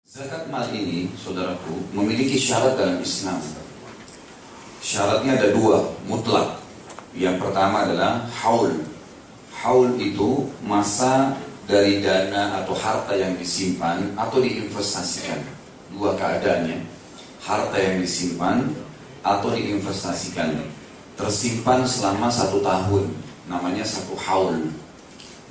Zakat mal ini, saudaraku, memiliki syarat dalam Islam. Syaratnya ada dua, mutlak. Yang pertama adalah haul. Haul itu masa dari dana atau harta yang disimpan atau diinvestasikan. Dua keadaannya, harta yang disimpan atau diinvestasikan. Tersimpan selama 1 tahun, namanya 1 haul.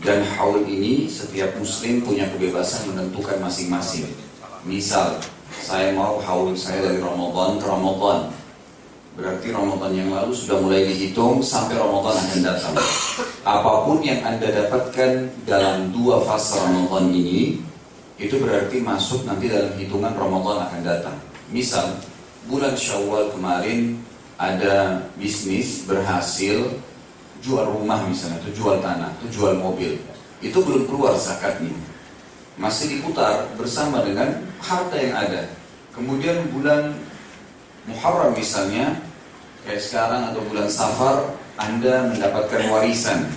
Dan haul ini setiap muslim punya kebebasan menentukan masing-masing. Misal, saya mau haul saya dari Ramadan ke Ramadan. Berarti Ramadan yang lalu sudah mulai dihitung sampai Ramadan akan datang. Apapun yang Anda dapatkan dalam 2 fase Ramadan ini, itu berarti masuk nanti dalam hitungan Ramadan akan datang. Misal, bulan Syawal kemarin ada bisnis berhasil jual rumah misalnya, atau jual tanah, atau jual mobil. Itu belum keluar zakatnya. Masih diputar bersama dengan harta yang ada. Kemudian bulan Muharram misalnya, kayak sekarang atau bulan Safar, Anda mendapatkan warisan.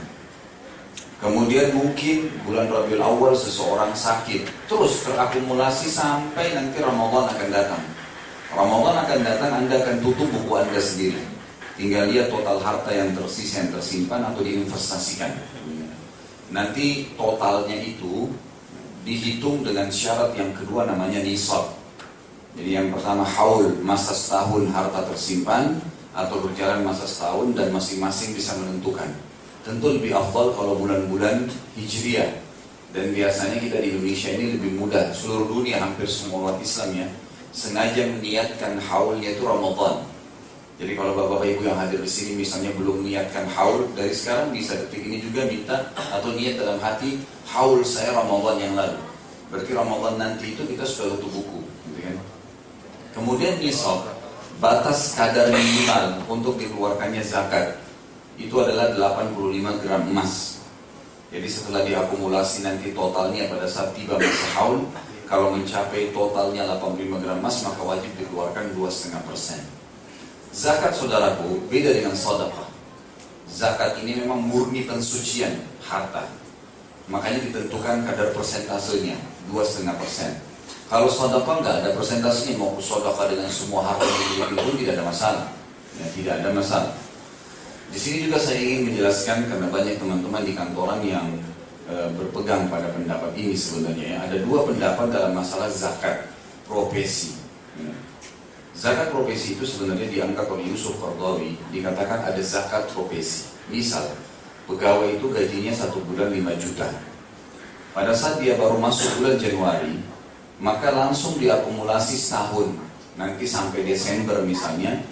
Kemudian mungkin bulan Rabiul Awal seseorang sakit, terus terakumulasi sampai nanti Ramadan akan datang. Ramadan akan datang, Anda akan tutup buku Anda sendiri. Tinggal lihat total harta yang tersisa, yang tersimpan atau diinvestasikan. Nanti totalnya itu dihitung dengan syarat yang kedua, namanya nisab. Jadi yang pertama haul, masa setahun harta tersimpan atau berjalan masa setahun, dan masing-masing bisa menentukan. Tentu lebih afdal kalau bulan-bulan hijriah. Dan biasanya kita di Indonesia ini lebih mudah. Seluruh dunia hampir semua umat Islam ya sengaja meniatkan haulnya itu Ramadan. Jadi kalau bapak-bapak ibu yang hadir di sini misalnya belum niatkan haul, dari sekarang bisa detik ini juga minta atau niat dalam hati, haul saya Ramadan yang lalu. Berarti Ramadan nanti itu kita sudah tutup buku, gitu kan? Kemudian nisab, batas kadar minimal untuk dikeluarkannya zakat itu adalah 85 gram emas. Jadi setelah diakumulasi nanti totalnya pada saat tiba masa haul, kalau mencapai totalnya 85 gram emas maka wajib dikeluarkan 2,5%. Zakat, saudaraku, beda dengan sedekah. Zakat ini memang murni pensucian harta. Makanya ditentukan kadar persentasenya 2,5%. Kalau sedekah nggak ada persentasenya, mau sedekah dengan semua harta yang pun tidak ada masalah. Ya, tidak ada masalah. Di sini juga saya ingin menjelaskan karena banyak teman-teman di kantoran yang berpegang pada pendapat ini sebenarnya. Ya. Ada 2 pendapat dalam masalah zakat profesi. Ya. Zakat profesi itu sebenarnya diangkat oleh Yusuf Qaradawi, dikatakan ada zakat profesi. Misal, pegawai itu gajinya 1 bulan 5 juta. Pada saat dia baru masuk bulan Januari, maka langsung diakumulasi setahun. Nanti sampai Desember misalnya,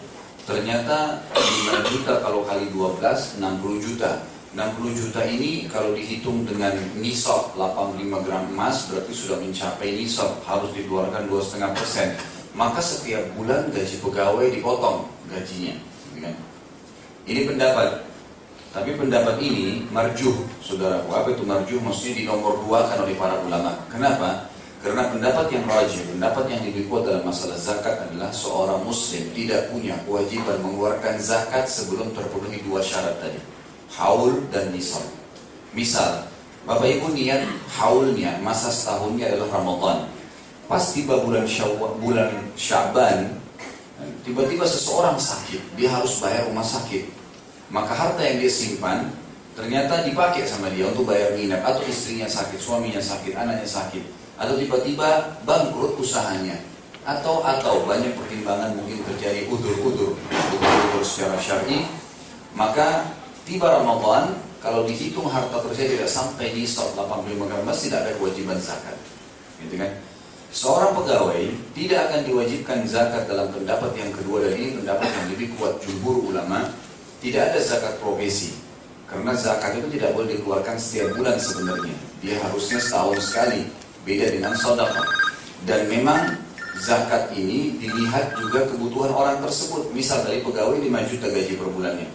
ternyata 5 juta kalau kali 12, 60 juta. 60 juta ini kalau dihitung dengan nisab 85 gram emas, berarti sudah mencapai nisab, harus dikeluarkan 2,5%. Maka setiap bulan gaji pegawai dipotong gajinya. Ini pendapat. Tapi pendapat ini marjuh, saudaraku. Apa itu marjuh? Maksudnya dinomor 2 kan oleh para ulama. Kenapa? Karena pendapat yang rajih, pendapat yang lebih kuat dalam masalah zakat adalah seorang muslim tidak punya kewajiban mengeluarkan zakat sebelum terpenuhi 2 syarat tadi, haul dan nisab. Misal, bapak ibu niat haulnya, masa setahunnya adalah Ramadan. Pas tiba bulan Sya'ban, tiba-tiba seseorang sakit, dia harus bayar rumah sakit. Maka harta yang dia simpan ternyata dipakai sama dia untuk bayar nginap, atau istrinya sakit, suaminya sakit, anaknya sakit, atau tiba-tiba bangkrut usahanya, atau banyak pertimbangan mungkin terjadi udur secara syar'i. Maka tiba Ramadan, kalau dihitung harta tersebut tidak sampai nisab 85 gram emas, tidak ada kewajiban zakat, gitu kan? Seorang pegawai tidak akan diwajibkan zakat dalam pendapat yang kedua, dan ini pendapat yang lebih kuat jumhur ulama. Tidak ada zakat profesi, karena zakat itu tidak boleh dikeluarkan setiap bulan sebenarnya. Dia harusnya setahun sekali, beda dengan sedekah. Dan memang zakat ini dilihat juga kebutuhan orang tersebut. Misal dari pegawai 5 juta gaji per bulannya,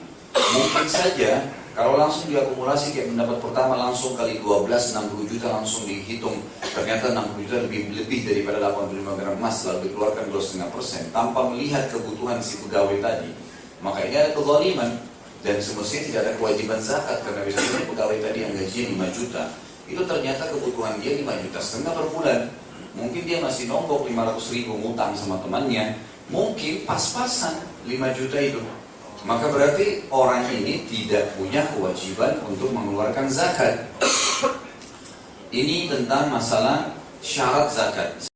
mungkin saja kalau langsung diakumulasi kayak pendapat pertama, langsung kali 12, 60 juta langsung dihitung, ternyata 60 juta lebih daripada 85 gram emas, lalu dikeluarkan 2,5% tanpa melihat kebutuhan si pegawai tadi. Maka ini ada kezaliman, dan semestinya tidak ada kewajiban zakat. Karena biasanya pegawai tadi yang gajinya 5 juta, itu ternyata kebutuhan dia 5,5 juta per bulan. Mungkin dia masih nonggok 500 ribu ngutang sama temannya, mungkin pas-pasan 5 juta itu. Maka berarti orang ini tidak punya kewajiban untuk mengeluarkan zakat. Ini tentang masalah syarat zakat.